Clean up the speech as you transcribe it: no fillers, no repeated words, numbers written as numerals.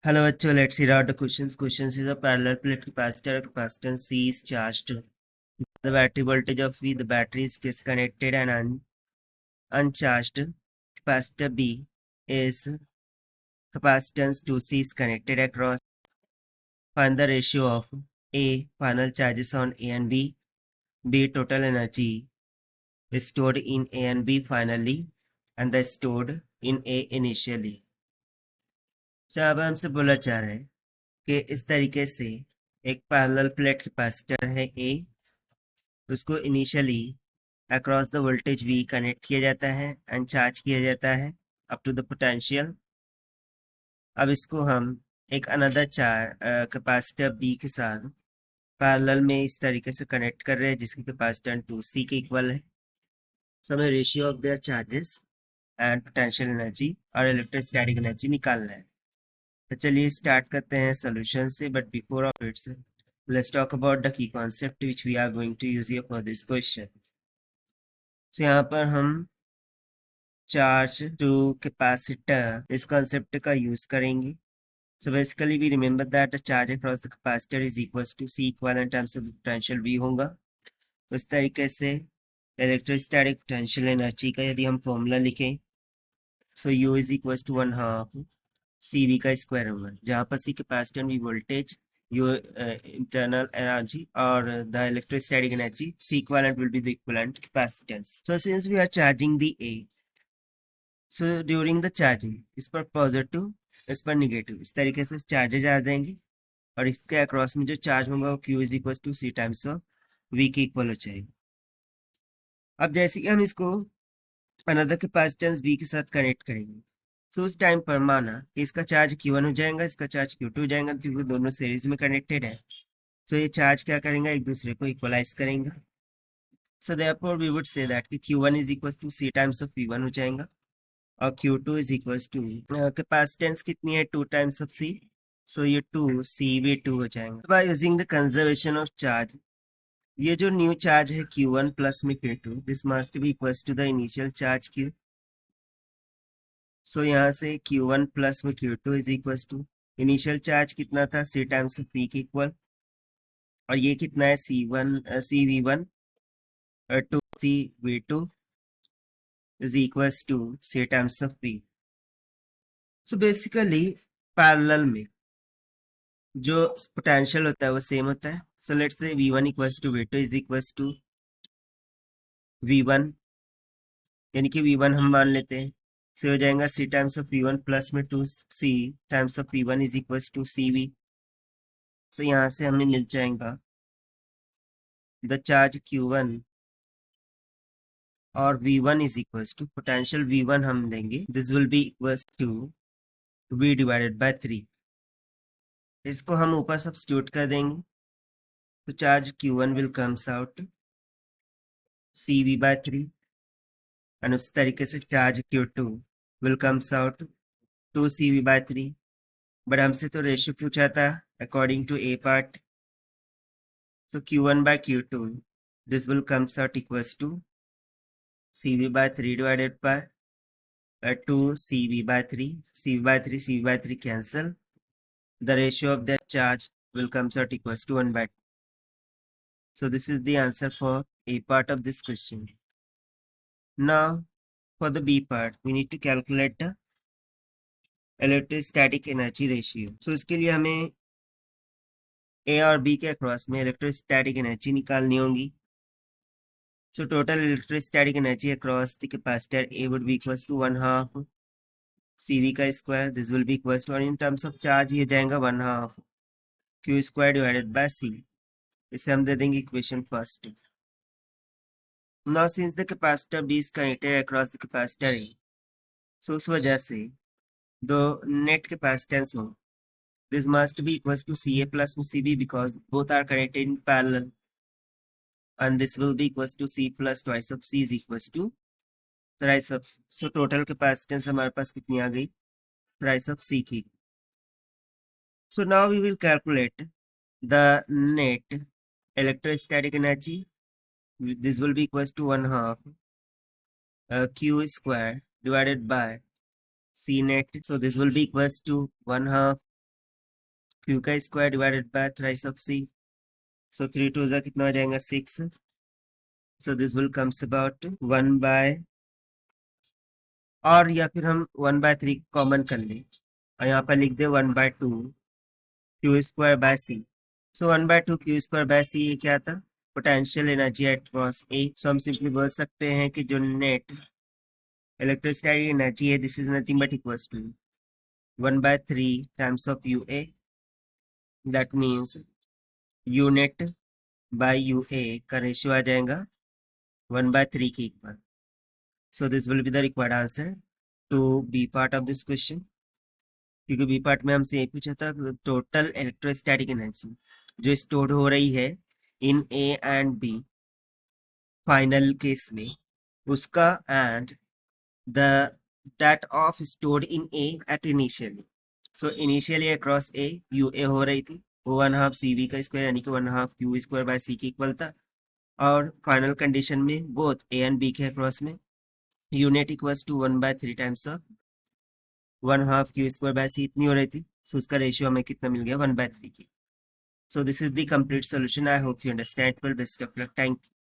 Hello, bachcho. Let's read out the questions. Questions is a parallel plate capacitor. Capacitance C is charged. The battery voltage of V. The battery is disconnected and uncharged. Capacitor B is capacitance 2C is connected across. Find the ratio of A. Final charges on A and B. B. Total energy is stored in A and B finally, and the stored in A initially. So अब हमसे बोला जा रहा है कि इस तरीके से एक पैरेलल प्लेट कैपेसिटर है ए, उसको initially across the voltage V connect किया जाता है एंड चार्ज किया जाता है अप टू द पोटेंशियल। अब इसको हम एक अनदर कैपेसिटर बी के साथ पैरेलल में इस तरीके से कनेक्ट कर रहे हैं जिसकी कैपेसिटेंस 2C के इक्वल है। सो हमें ratio of their charges and potential energy और इलेक्ट्रोस्टैटिक एनर्जी निकालना है। तो चलिए स्टार्ट करते हैं सोल्यूशन से, but before of its let's talk about the key concept which we are going to use here for this question. So यहाँ पर हम चार्ज टू कैपेसिटर इस concept का यूज करेंगे. So basically we remember that the charge across the capacitor is equals to C equivalent times of the potential V होगा. उस तरीके से इलेक्ट्रोस्टैटिक पोटेंशियल एनर्जी का यदि हम फॉर्मूला लिखें, so U is equals to 1/2 CV का स्क्वायर होगा, जहाँ पर C कैपेसिटर भी voltage, your internal energy or the electrostatic energy, C equivalent will be the equivalent capacitance. So since we are charging the A, so during the charging इस पर positive इस पर negative इस तरीके से चार्जेज आ जाएंगे और इसके अक्रॉस में जो चार्ज होगा वो Q is equals to C times of V के इक्वल हो जाएगा. अब जैसे कि हम इसको अनदर कैपेसिटेंस B के साथ कनेक्ट करेंगे, तो उस टाइम पर माना कि इसका चार्ज Q1 हो जाएगा, इसका चार्ज Q2 हो जाएगा, क्योंकि दोनों सीरीज में कनेक्टेड है. सो ये चार्ज क्या करेंगे, एक दूसरे को इक्वलाइज करेंगे. So therefore we would say that कि Q1 is equal to C times of V1 हो जाएगा और Q2 is equal to capacitance कितनी है 2 टाइम्स ऑफ C, सो ये 2CV2 हो जाएगा. By using the conservation of charge, ये जो न्यू चार्ज है Q1 प्लस में Q2, this must be equal to the initial charge Q. So यहाँ से Q1 प्लस में Q2 is equal to initial charge कितना था C टाइम्स ऑफ V के इक्वल, और ये कितना है CV1 और 2CV2 is equal to C times of V. So basically parallel में जो पोटेंशियल होता है वो सेम होता है. सो let's say V1 equals to V2 is equals to V1, यानी कि V1 हम मान लेते हैं, से हो जाएगा C times of V1 plus में 2C times of V1 is equals to CV. So यहाँ से हमें मिल जाएगा द चार्ज Q1 और V1 is equals to potential V1 हम देंगे, this will be equals to V divided by 3. इसको हम ऊपर सब्स्टिट्यूट कर देंगे, तो charge Q1 will comes out CV by 3 and उस तरीके से charge Q2 will comes out 2CV by 3. But हमसे तो रेशियो पूछा था according to A part, so Q1 by Q2 this will comes out equals to CV by 3 divided by 2 CV by 3, CV by 3, CV by 3 cancel, the ratio of that charge will comes out equals to 1 by 2. So this is the answer for A part of this question. Now for the B part we need to calculate the electrostatic energy ratio. So इसके लिए हमें A और B के across में electrostatic energy निकालनी होगी. So total electrostatic energy across the capacitor A would be equals to 1/2 CV का square, this will be equals to, in terms of charge ये जाएगा 1/2 Q square divided by C. इसे हम दे देंगे equation first. Now since the capacitor B is connected across the capacitor A, so उस वजह से दो नेट कैपेसिटेंस हो, this must be equals to CA plus CB because both are connected in parallel, and this will be equals to C plus twice of C is equals to thrice of C. So total capacitance हमारे पास कितनी आ गई, thrice of C की. So now we will calculate the net electrostatic energy. This will be equals to 1/2 Q square divided by C net. So this will be equals to 1/2 Q का square divided by thrice of C, so 3 two ज़ा कितना हो जाएगा 6, so this will comes about 1 by, और या फिर हम 1/3 common कर लें और यहाँ पर लिख दे 1/2 Q square by C. So 1/2 Q square by C ये क्या था, potential energy at across A. So हम सिंपली बोल सकते हैं कि जो नेट इलेक्ट्रोस्टैटिक एनर्जी है this is nothing but equals to 1/3 times of U A, that means U net by U A का रेशियो आ जाएगा 1/3 के equal. So this will be the required answer to B part of this question, क्योंकि B part में हमसे ये पूछा था टोटल इलेक्ट्रोस्टैटिक एनर्जी जो स्टोर हो रही है in A and B final case में उसका, and the that of stored in A at initially. So initially across A U A हो रही थी, वो 1/2 CV का स्क्वायर यानी कि 1/2 क्यू स्क्वायर बाय सी के इक्वल था, और फाइनल कंडीशन में बोथ ए एंड बी के अक्रॉस में unit equals to 1/3 times of 1/2 Q square by C इतनी हो रही थी। सो उसका रेशियो हमें कितना मिल गया 1/3 की। So this is the complete solution. I hope you understand. Well, best of luck, thank you.